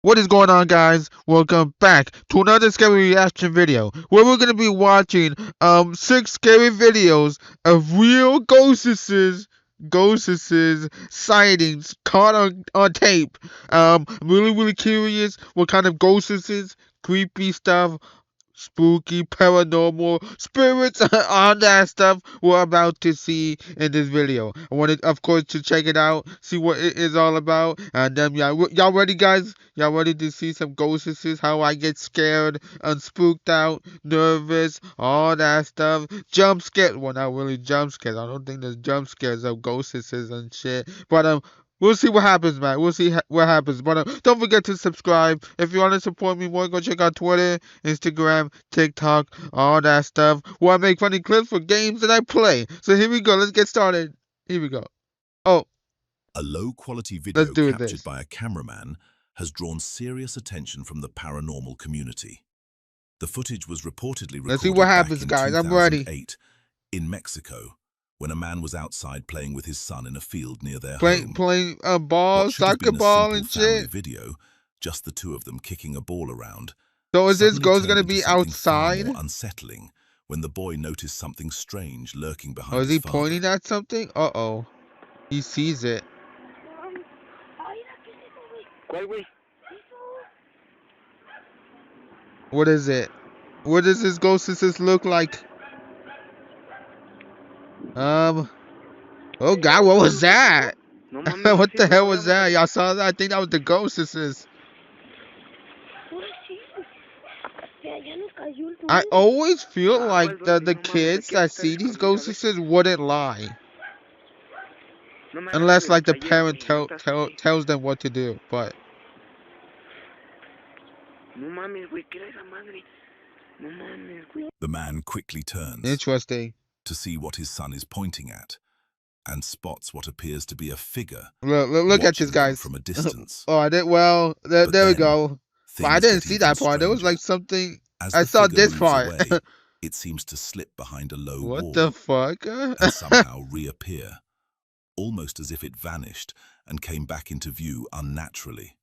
What is going on, guys? Welcome back to another scary reaction video where we're gonna be watching 6 scary videos of real ghosts sightings caught on tape. I'm really curious what kind of ghosts, creepy stuff, spooky, paranormal, spirits, all that stuff we're about to see in this video. I wanted, of course, to check it out, see what it is all about, and then y'all ready, guys? Y'all ready to see some ghosts? How I get scared and spooked out, nervous, all that stuff. Jump scared. Well, not really jump scares. I don't think there's jump scares of ghosts and shit. But we'll see what happens, man. We'll see what happens. But don't forget to subscribe. If you want to support me more, go check out Twitter, Instagram, TikTok, all that stuff. Where I make funny clips for games that I play. So here we go. Let's get started. Here we go. Oh, A low-quality let's video do captured this. by a cameraman has drawn serious attention from the paranormal community. The footage was reportedly Let's see recorded what happens, back in guys. I'm ready. 2008 in Mexico, when a man was outside playing with his son in a field near their Playing ball, What should have soccer been a ball, simple and family shit. video, just the two of them kicking a ball around, So is this suddenly ghost turned gonna into be something far outside? more unsettling when the boy noticed something strange lurking Or behind is his he father. pointing at something? Uh-oh. He sees it. What is it? What does this ghost look like? Oh God, what was that? What the hell was that? Y'all saw that? I think that was the ghost. I always feel like the kids that see these ghosts wouldn't lie. Unless like the parent tells them what to do. But The man quickly turns interesting. to see what his son is pointing at, and spots what appears to be a figure Look at this, watching them guys. from a distance. Oh, I did well. There we then go. But I things didn't get see even that part. There was stranger. like something. As I the saw figure this moves part. away, it seems to slip behind a low What wall the fuck? and somehow reappear, almost as if it vanished and came back into view unnaturally.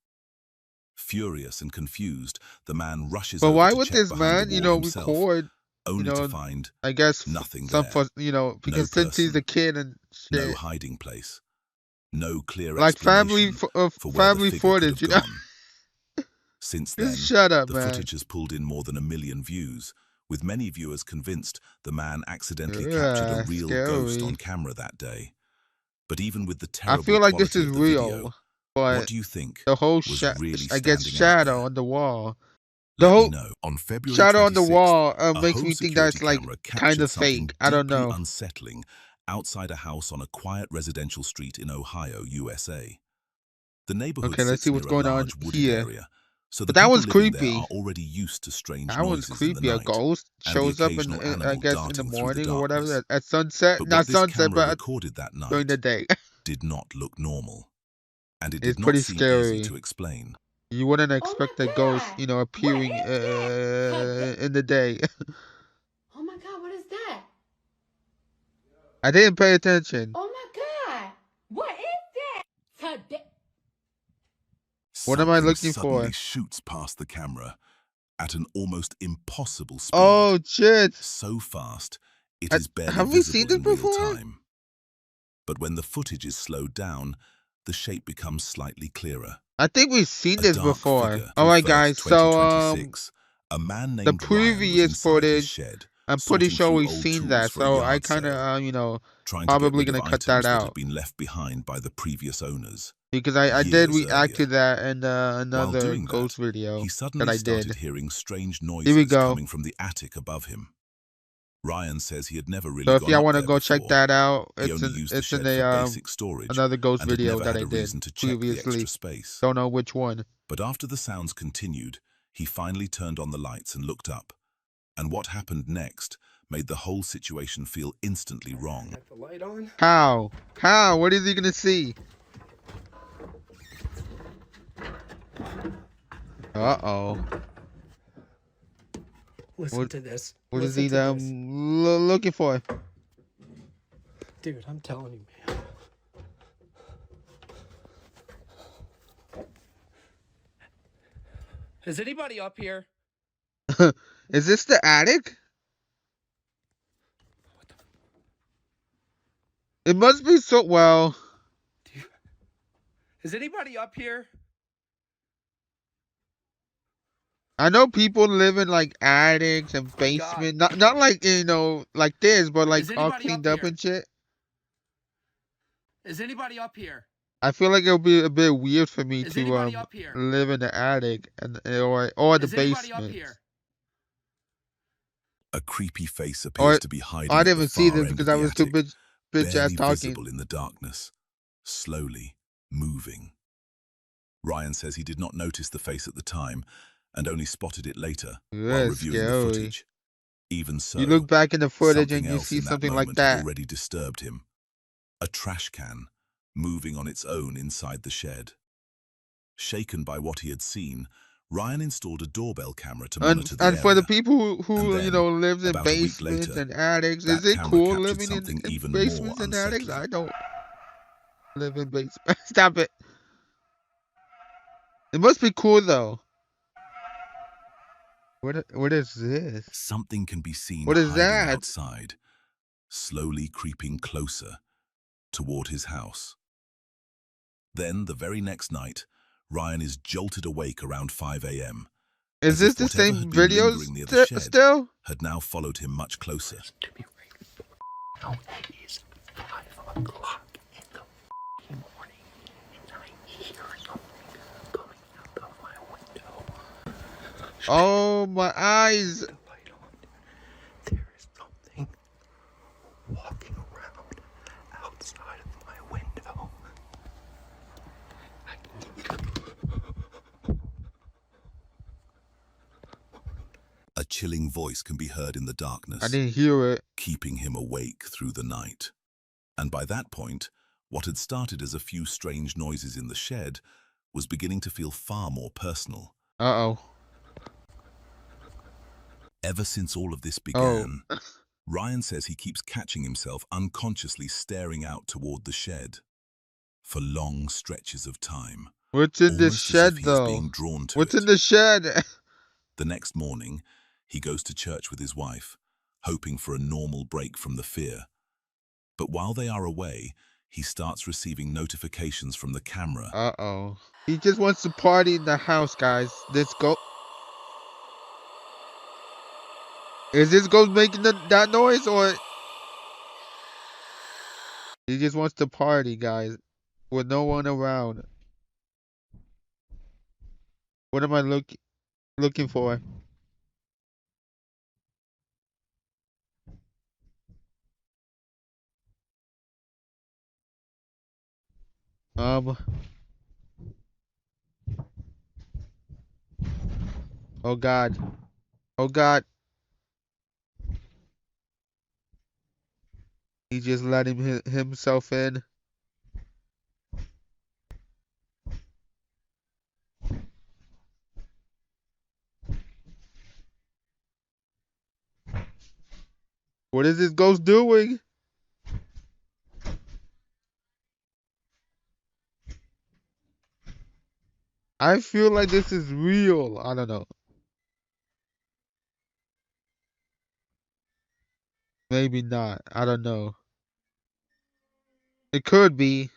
Furious and confused, the man rushes But over why to would check this behind the man, wall himself, record, only to find I guess nothing some there. for, No because since he's a person, kid and no shit, hiding place, no clear like explanation for where the family figure could footage, have gone. Since Just then, shut up, the man. footage has pulled in more than 1 million views, with many viewers convinced the man accidentally captured a Yeah, real ghost on scary. camera that day. But even with the I terrible feel like this quality is of the video, real, what but do you think the whole was really I guess standing out shadow there? on the wall. The Let me whole know. On February shadow on the 26th, wall a makes home me think security that's like camera kind captured of fake. something I don't deeply know. unsettling outside a house on a quiet residential street in Ohio, USA. The neighborhood Okay, let's sits see what's near a going on large wooded here. area, so the But that people was living there are creepy. already used to strange That was noises in the creepy. A night ghost and the shows up occasional I animal guess in the darting through the morning or whatever darkness. at sunset. But Not what this sunset, camera but recorded that during the night day. did not look normal, and it It's did not pretty seem easy to scary. explain. You wouldn't Oh expect my a ghost, God! What appearing is that? in the day. Oh my God, what is that? I didn't pay attention. Oh my God! What is that? Today. What am I Something looking suddenly for? shoots past the camera at an almost impossible speed. Oh shit! So fast, it is barely Have we seen visible this in real before? time. But when the footage is slowed down, the shape becomes slightly clearer. I think we've seen A this dark before. figure. All right, 1st, guys. So 2026, a man the named Ryan was previous inside his footage, shed, I'm pretty sorting sure through we've old seen tools that. for a So I yard kind sale, of, trying to get probably rid of gonna cut items that that had out been left behind by the previous owners because I did years react to earlier. that in While another doing ghost that, video he that suddenly I started did. hearing strange Here we noises go. coming from the attic above him. Ryan says he had never really So if gone y'all up want to there go check before. that out, He only used the it's in shed for a basic storage another ghost and had video never that had I a did reason to check the previously. extra space. Don't know which one. But after the sounds continued, he finally turned on the lights and looked up. And what happened next made the whole situation feel instantly wrong. Got the light on? How? How? What is he gonna see? Uh-oh. Listen to this. What is Listen he to this. looking for? Dude, I'm telling you, man. Is anybody up here? Is this the attic? It must be so well. Is anybody up here? I know people live in like attics and My God. basement. Not like like this, but like Is all anybody cleaned up up here? and shit. Is anybody up here? I feel like it'll be a bit weird for me Is to anybody up here? live in the attic and or the Is anybody up basement. here? A creepy face appears Or to be hiding I at didn't the even see far this end because of I the was too attic, bitch ass barely talking. visible in the darkness, slowly moving. Ryan says he did not notice the face at the time and only spotted it later while Yeah, it's reviewing the scary. footage. Even You so, look back in the footage something and you else see in that something like moment had that. already disturbed him. A trash can, moving on its own inside the shed. Shaken by what he had seen, Ryan installed a doorbell camera to monitor the And for the area. people And who then, lives in about a week basements later, and attics, is that it camera cool captured living something in even more basements and attics? unsettling. I don't live in basements. Stop it. It must be cool though. What is this? Something can be seen What is hiding that? outside, slowly creeping closer toward his house. Then, the very next night, Ryan is jolted awake around 5 a.m., Is as this if the whatever same had been videos lingering near the shed still? had now followed him much closer. To be right. Now it is 5 o'clock in the morning, and I hear something coming out of my window. Oh my eyes! The light on. There is something walking around outside of my window. A chilling voice can be heard in the I darkness, didn't hear it. keeping him awake through the night. And by that point, what had started as a few strange noises in the shed was beginning to feel far more personal. Uh-oh. Ever since all of this Oh. began, Ryan says he keeps catching himself unconsciously staring out toward the shed for long stretches of time, What's in this almost as if shed he is though? being drawn to What's in it. the shed? The next morning, he goes to church with his wife, hoping for a normal break from the fear. But while they are away, he starts receiving notifications from the camera. Uh-oh. He just wants to party in the house, guys. Let's go. Is this ghost making that noise or he just wants to party, guys, with no one around? What am I looking for? Um. Oh God. Oh God. He just let himself in. What is this ghost doing? I feel like this is real. I don't know. Maybe not. I don't know. It could be.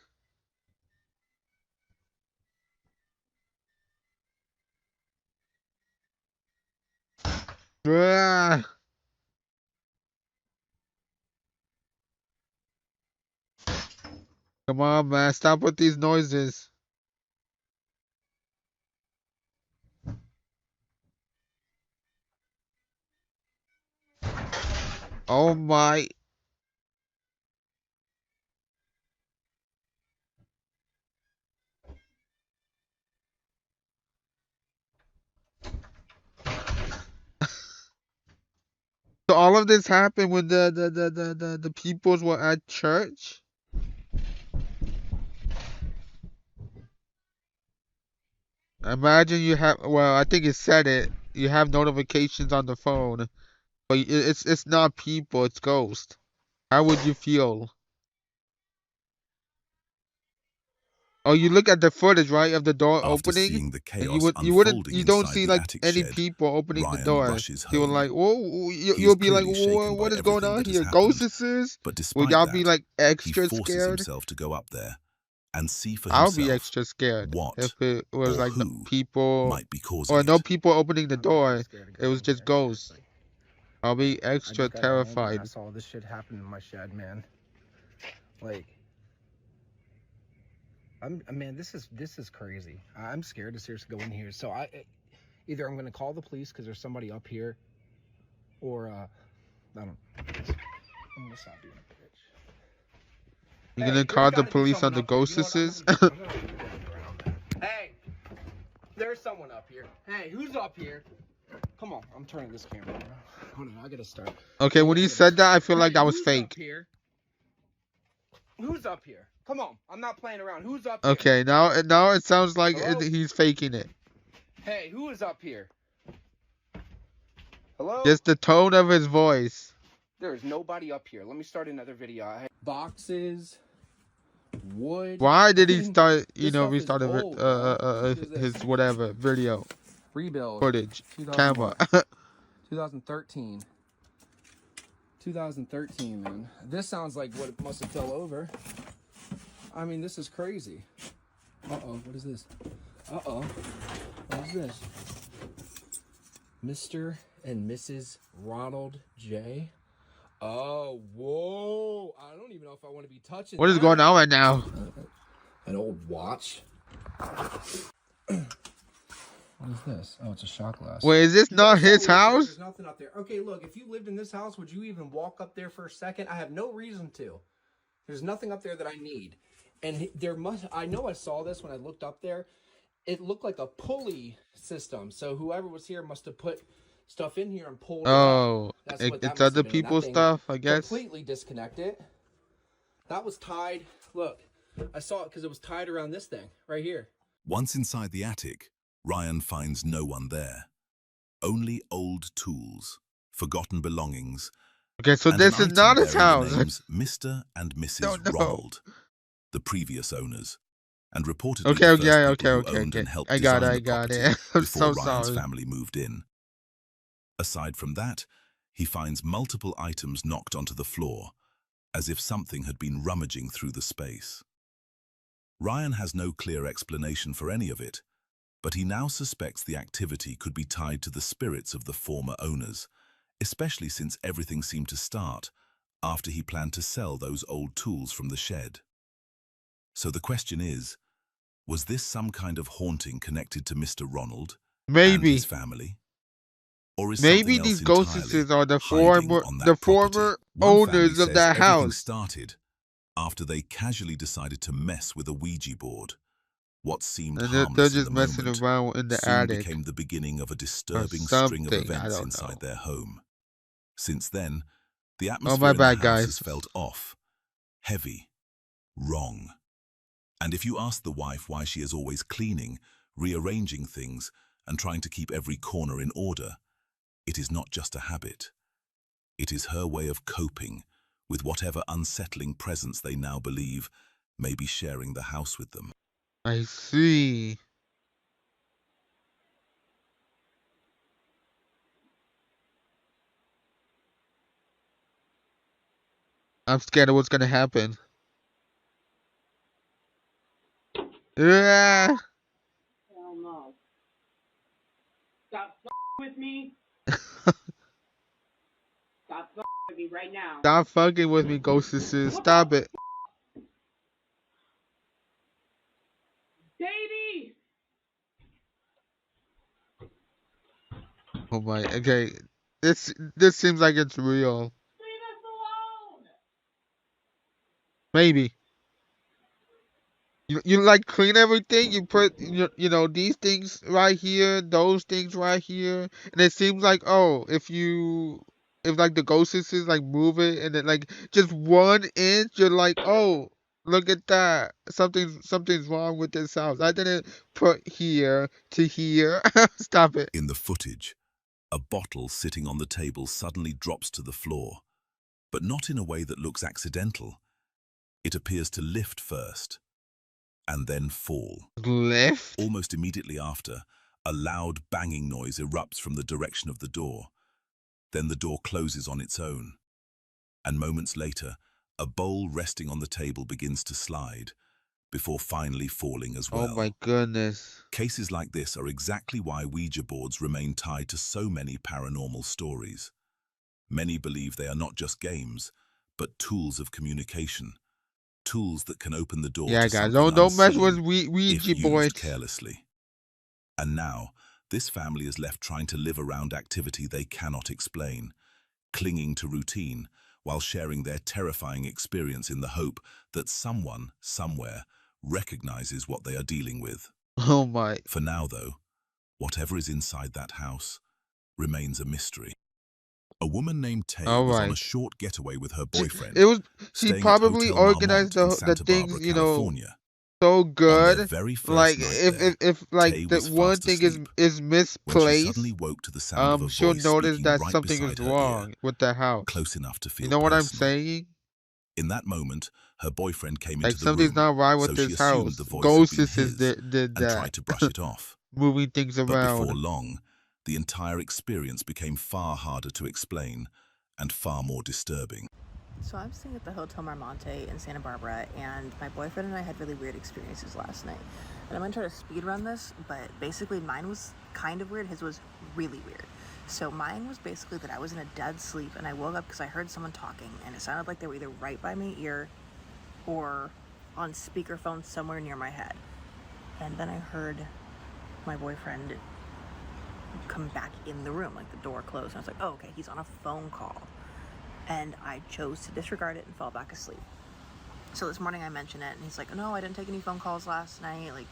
Ah, come on, man. Stop with these noises. Oh my. So all of this happened when the peoples were at church? Imagine you have, well, I think it said it. You have notifications on the phone, but it's not people, it's ghosts. How would you feel? Oh, you look at the footage, right, of the door After opening, seeing the and chaos you unfolding don't inside see the like attic any shed, people opening the Ryan door. rushes He was home. like, "Whoa!" He You'll is be like, clearly shaken "What by is going everything on that has here? happened, Ghosts?" but Would despite y'all be that, like he extra forces scared? himself to go up there and see for I'll be himself extra scared what if it was or like no who people might be causing or no it. people opening the I'm really door. scared to It go was in just here, ghosts. seriously. I'll be I extra just got home and I terrified. saw this shit happen in my shed, man. Like, man, this is crazy. I'm scared to seriously go in here. So either I'm gonna call the police because there's somebody up here, or I don't. I'm gonna stop being a bitch. You're Hey, gonna there's call the gotta be police on someone the up here. You know what? ghosts? I'm not even going around that. Hey, there's someone up here. Hey, who's up here? Come on, I'm turning this camera around. Hold on, I gotta start. Okay, when he said that, I feel like that was Who's fake. up here? Who's up here? Come on, I'm not playing around. Who's up here? Okay, now it sounds like Hello? he's faking it. Hey, who is up here? Hello? Just the tone of his voice. There is nobody up here. Let me start another video. Boxes, wood. Why did I he mean, start? this stuff is Restart old, bro. What is his this? whatever video Rebuild. footage 2000 camera. what? 2013. 2013, man. This sounds like what it must have fell over. I mean, this is crazy. Uh-oh, what is this? Uh-oh, what is this? Mr. and Mrs. Ronald J. Oh, whoa. I don't even know if I want to be touching What is going that. on right now? An old watch. What is this? Oh, it's a shot glass. Wait, is this You not guys saw his me up there. house? There's nothing up there. Okay, look, if you lived in this house, would you even walk up there for a second? I have no reason to. There's nothing up there that I need. And I know I saw this when I looked up there. It looked like a pulley system. So whoever was here must have put stuff in here and pulled it up. Oh, That's what that it's must other have been. people's That thing stuff, I guess. completely disconnected. That was tied. Look, I saw it because it was tied around this thing right here. Once inside the attic, Ryan finds no one there. Only old tools, forgotten belongings, Okay, so and an this is item not his bearing the house. names Mr. and Mrs. No, no. Ronald, the previous owners, and reportedly Okay, the first okay, people who okay. owned and helped I got design it, the I got property it. I'm before so Ryan's sorry. family moved in. Aside from that, he finds multiple items knocked onto the floor, as if something had been rummaging through the space. Ryan has no clear explanation for any of it, but he now suspects the activity could be tied to the spirits of the former owners, especially since everything seemed to start after he planned to sell those old tools from the shed. So the question is, was this some kind of haunting connected to Mr. Ronald and Maybe. his family? Or is Maybe something else these ghosts entirely are the hiding former on that property? One family owners of says that everything house. started after they casually decided to mess with a Ouija board. What seemed And they're harmless in just the messing moment around in the soon attic became the beginning of a or disturbing string of something. I events don't know. inside their home. Since then, the Oh, atmosphere my in the bad, house guys. has felt off, heavy, wrong. And if you ask the wife why she is always cleaning, rearranging things, and trying to keep every corner in order, it is not just a habit. It is her way of coping with whatever unsettling presence they now believe may be sharing the house with them. I see. I'm scared of what's gonna happen. Yeah. Hell no. Stop with me. Stop with me right now. Stop fucking with me, ghost sisters. Stop it. Baby! Oh my. Okay. This seems like it's real. Leave us alone! Maybe. You like clean everything. You put these things right here, those things right here, and it seems like if like the ghost sisters like move it and then like just 1 inch, you're like, oh, look at that, something's wrong with this house. I didn't put here to here. Stop it. In the footage, a bottle sitting on the table suddenly drops to the floor, but not in a way that looks accidental. It appears to lift first, and then fall. Lift? Almost immediately after, a loud banging noise erupts from the direction of the door. Then the door closes on its own. And moments later, a bowl resting on the table begins to slide, before finally falling as Oh well. my goodness. Cases like this are exactly why Ouija boards remain tied to so many paranormal stories. Many believe they are not just games, but tools of communication. Tools that can open the door Yeah, to guys, something don't mess unseen with if Ouija used boards. carelessly. And now, this family is left trying to live around activity they cannot explain, clinging to routine while sharing their terrifying experience in the hope that someone, somewhere, recognizes what they are dealing with. Oh my. For now, though, whatever is inside that house remains a mystery. A woman named Tay All was on a right. short getaway with her She, boyfriend, it was she staying at probably Hotel organized Marmont in the Santa things, Barbara, California. so On their good. very Like first night there, if Tay like the was one fast thing asleep is when she suddenly misplaced, woke to the sound of a she'll voice notice speaking that right something is beside her ear, wrong with the house. close enough to You feel know what I'm personal. saying? In that moment, her boyfriend came Like into the something's room, not right so with she this assumed the house. voice had been Ghosts his did and that, tried to brush it off. moving things But before around. long, the entire experience became far harder to explain and far more disturbing. So I'm staying at the Hotel Marmonte in Santa Barbara, and my boyfriend and I had really weird experiences last night. And I'm gonna try to speed run this, but basically mine was kind of weird. His was really weird. So mine was basically that I was in a dead sleep, and I woke up because I heard someone talking, and it sounded like they were either right by my ear or on speakerphone somewhere near my head. And then I heard my boyfriend come back in the room, like the door closed. And I was like, oh, okay, he's on a phone call. And I chose to disregard it and fall back asleep. So this morning I mentioned it, and he's like, no, I didn't take any phone calls last night. Like,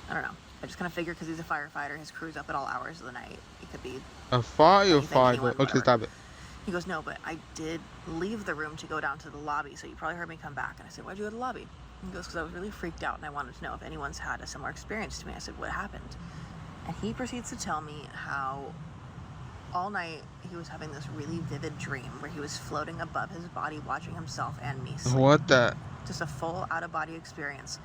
I don't know. I just kind of figured because he's a firefighter, his crew's up at all hours of the night. It could be A anything, firefighter. anyone, Okay, whatever. stop it. He goes, no, but I did leave the room to go down to the lobby, so you probably heard me come back. And I said, why'd you go to the lobby? He goes, because I was really freaked out, and I wanted to know if anyone's had a similar experience to me. I said, what happened? And he proceeds to tell me how all night he was having this really vivid dream where he was floating above his body, watching himself and me sleep. What the? Just a full out-of-body experience.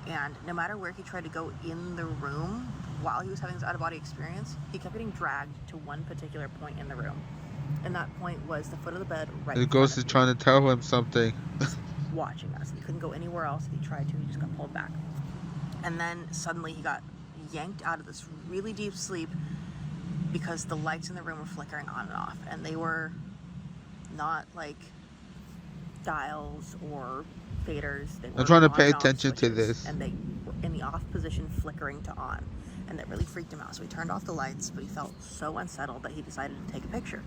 And no matter where he tried to go in the room while he was having this out-of-body experience, he kept getting dragged to one particular point in the room. And that point was the foot of the bed right The in ghost front is of trying to tell him something. watching us. He couldn't go anywhere else. If he tried to, he just got pulled back. And then suddenly he got yanked out of this really deep sleep because the lights in the room were flickering on and off. And they were not like dials or faders. They were I'm trying to on pay and off attention to switches, this. and they were in the off position, flickering to on. And that really freaked him out. So he turned off the lights, but he felt so unsettled that he decided to take a picture.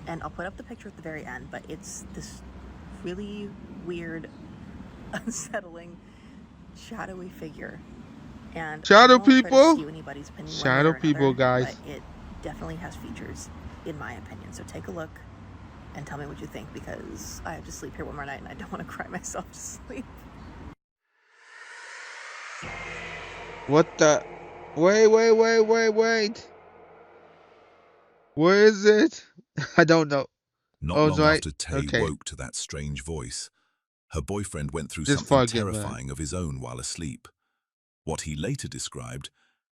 And I'll put up the picture at the very end, but it's this really weird, unsettling, shadowy figure. And Shadow I won't try to people? skew anybody's opinion one Shadow way or people, another, guys. But it definitely has features, in my opinion. So take a look and tell me what you think, because I have to sleep here one more night and I don't want to cry myself to sleep. What the? Wait. Where is it? I don't know. Not Oh, it's long right. after Tay Okay. woke to that strange voice, her boyfriend went through Just something forget, man. terrifying of his own while asleep, what he later described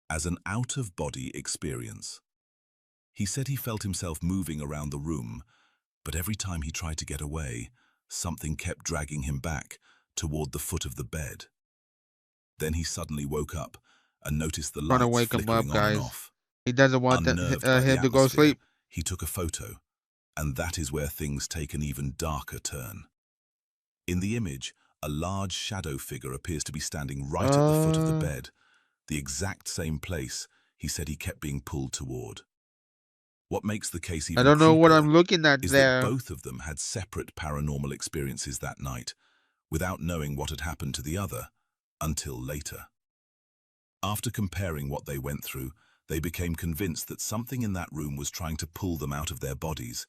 as an out-of-body experience. He said he felt himself moving around the room, but every time he tried to get away, something kept dragging him back toward the foot of the bed. Then he suddenly woke up and noticed the Trying to lights wake him up, flickering on and guys. off. He doesn't want Unnerved by the him to go atmosphere, sleep. he took a photo, and that is where things take an even darker turn. In the image, a large shadow figure appears to be standing right at the foot of the bed, the exact same place he said he kept being pulled toward. What makes the case even I don't know what creepier I'm looking at is there. that both of them had separate paranormal experiences that night, without knowing what had happened to the other until later. After comparing what they went through, they became convinced that something in that room was trying to pull them out of their bodies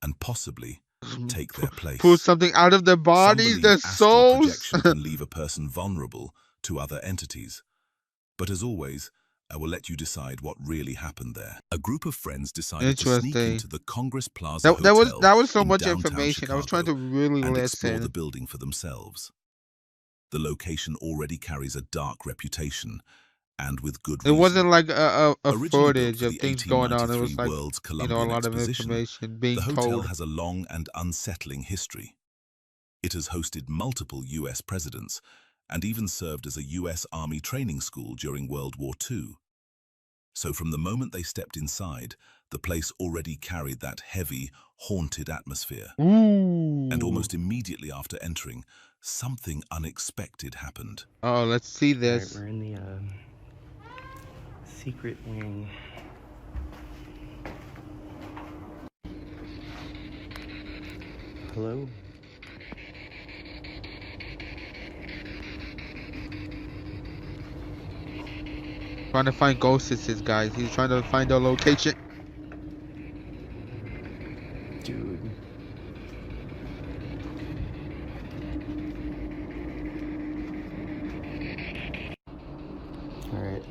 and possibly take their place. Pull something out of their Some bodies, believe their astral souls. projection can leave a person vulnerable to other entities. But as always, I will let you decide what really happened there. A group of friends decided to sneak Interesting. into the Congress Plaza That Hotel was so in much downtown information. I was trying to Chicago really and explore the listen. building for themselves. The location already carries a dark reputation, and with good It reason. wasn't like a Originally built footage for of the things going on. It 1893 was like, World's you know, a Columbian lot of Exposition, information the being hotel told. has a long and unsettling history. It has hosted multiple US presidents and even served as a US Army training school during World War II. So from the moment they stepped inside, the place already carried that heavy, haunted atmosphere. And Ooh. almost immediately after entering, something unexpected happened. Oh, let's see Alright, this. we're in the secret wing. Hello? Trying to find ghosts, guys. He's trying to find a location. Dude. Alright,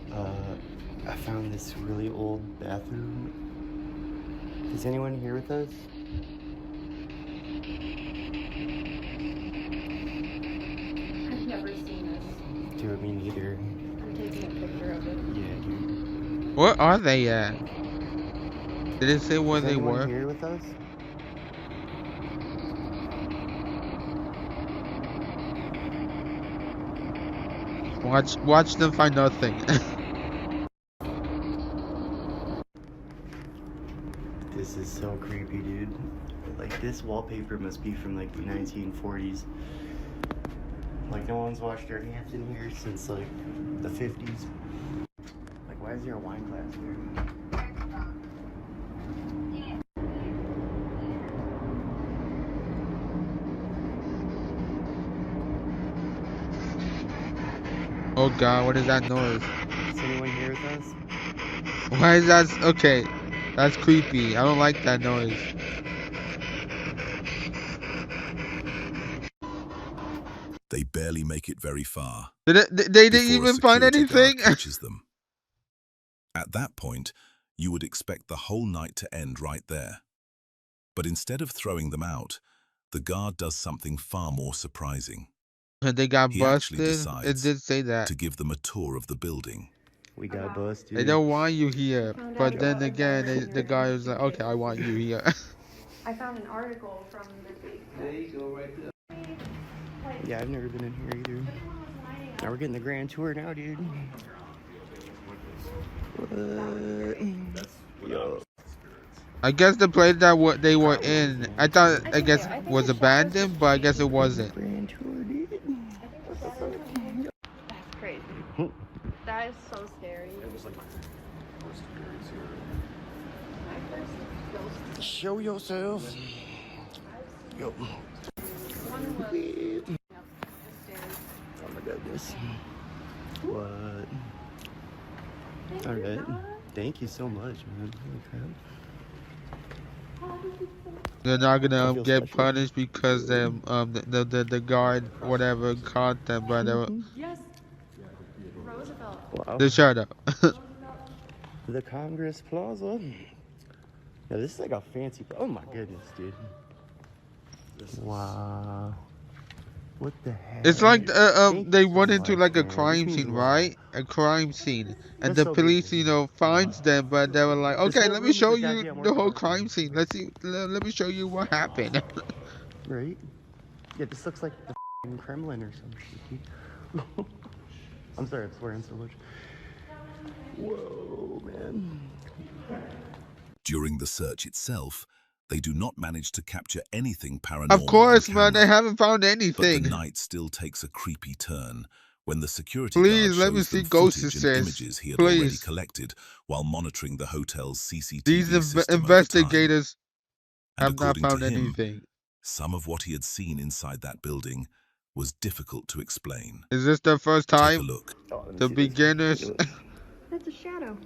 I found this really old bathroom. Is anyone here with us? I've never seen this. Dude, me neither. I'm taking a picture of it. Yeah, dude. Where are they at? Did it say where Is they anyone were? here with us? Watch them find nothing. This is so creepy, dude. Like, this wallpaper must be from, like, the 1940s. Like, no one's washed their hands in here since, like, the 50s. Like, why is there a wine glass here? Oh god, what is that noise? Is anyone here with us? Why is that? Okay, that's creepy. I don't like that noise. They barely make it very far They didn't before a even find security guard anything? catches them. At that point, you would expect the whole night to end right there. But instead of throwing them out, the guard does something far more surprising. They got He actually busted? It decides did say that. to give them a tour of the building. We got busted. They don't want you here. Found But out then about again, the the guy was like, okay, I want you here. I found an article from the Yeah, I've never been in here either. Now we're getting the grand tour now, dude. What? Yo. I guess the place that they were in, I guess was abandoned, but I guess it wasn't. Grand tour, dude. That's crazy. That is so scary. Show yourself. Yo. Oh my goodness. What? Alright. Thank you so much, man. Holy crap. They're not gonna I feel get special. punished because the guard whatever caught them, but they were, Yes. Roosevelt. Wow. they shut up. The Congress Plaza. Yeah, this is like a fancy. Oh my goodness, dude. Wow. What the heck? It's like Thank they you so went into much, like a man. This crime means scene, a lot. right? A crime scene, and That's the so police, good. finds them, but they were like, This okay, whole let me room is show a you goddamn the whole work of art, crime dude. scene. Let me show you what happened. Right? Yeah, this looks like the f***ing Kremlin or some shit, dude. I'm sorry, I'm swearing so much. Whoa, man. During the search itself, they do not manage to capture anything paranormal Of course, on man, they camera. haven't found But the anything. night still takes a creepy turn when the security Please guard let me shows see them ghosts, footage and sis. images he had already Please, collected while monitoring the hotel's CCTV these system over time. investigators And have not according to found him, anything. some of what he had seen inside that building was difficult to explain. Is this the first Take a time? look. Oh, let me The see this. beginners. Look. That's a shadow.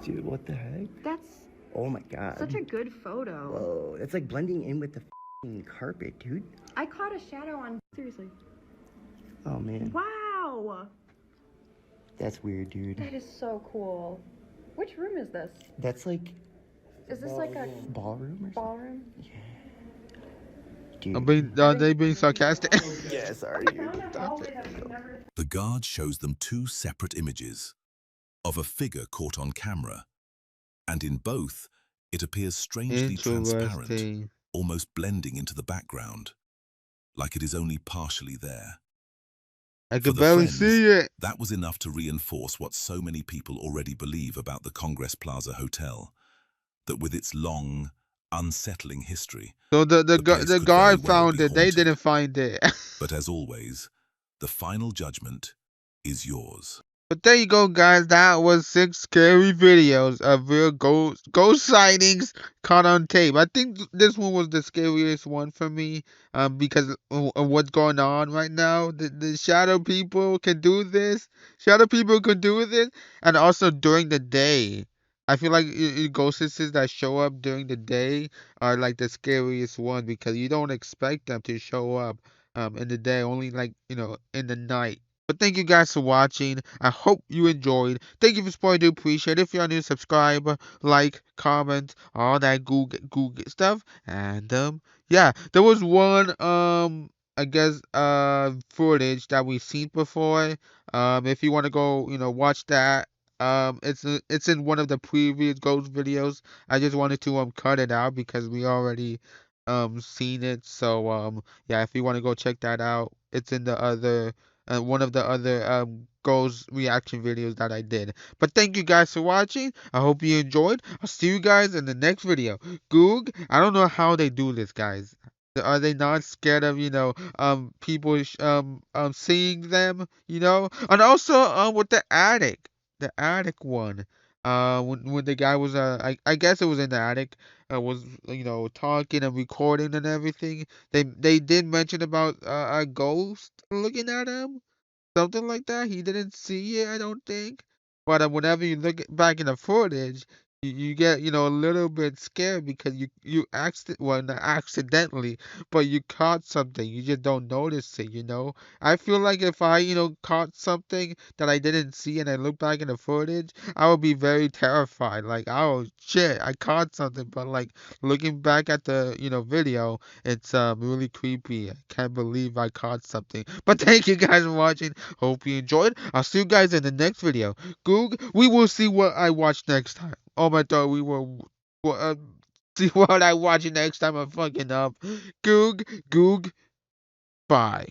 Dude, what the heck? That's Oh my god. such a good photo. Whoa, it's like blending in with the f***ing carpet, dude. I caught a shadow on. Seriously. Oh man, Wow. that's weird, dude. That is so cool. Which room is this? That's like Is this like a ballroom or something? ballroom? Dude. Are they being sarcastic? Yeah, sorry, dude. Stop it. The guard shows them two separate images of a figure caught on camera, and in both, it appears strangely transparent, Interesting. almost blending into the background, like it is only partially there. I For can the barely friends, see it. that was enough to reinforce what so many people already believe about the Congress Plaza Hotel, that with its long, unsettling history, So the place the could very guard well found be it. They haunted. didn't find it. But as always, the final judgment is yours. But there you go, guys. That was 6 scary videos of real ghost sightings caught on tape. I think this one was the scariest one for me, because of what's going on right now. The shadow people can do this. Shadow people can do this, and also during the day. I feel like ghosts that show up during the day are like the scariest one because you don't expect them to show up in the day. Only like in the night. But thank you guys for watching. I hope you enjoyed. Thank you for supporting. I do appreciate it. If you're new, subscribe, like, comment, all that Google stuff. And yeah, there was one I guess footage that we've seen before. If you want to go, watch that. It's in one of the previous ghost videos. I just wanted to cut it out because we already seen it. So yeah, if you want to go check that out, it's in the other one of the other ghost reaction videos that I did. But thank you guys for watching. I hope you enjoyed. I'll see you guys in the next video. Goog, I don't know how they do this, guys. Are they not scared of, people seeing them, And also with the attic one. When the guy was I guess it was in the attic, was talking and recording and everything. They did mention about a ghost looking at him, something like that. He didn't see it, I don't think. But whenever you look back in the footage, you get a little bit scared because you well, not accidentally, but you caught something. You just don't notice it. I feel like if I caught something that I didn't see and I look back in the footage, I would be very terrified. Like, oh shit, I caught something. But like looking back at the video, it's really creepy. I can't believe I caught something. But thank you guys for watching. Hope you enjoyed. I'll see you guys in the next video. Goog, we will see what I watch next time. Oh my god, we will see what I watch next time. I'm fucking up. Goog, bye.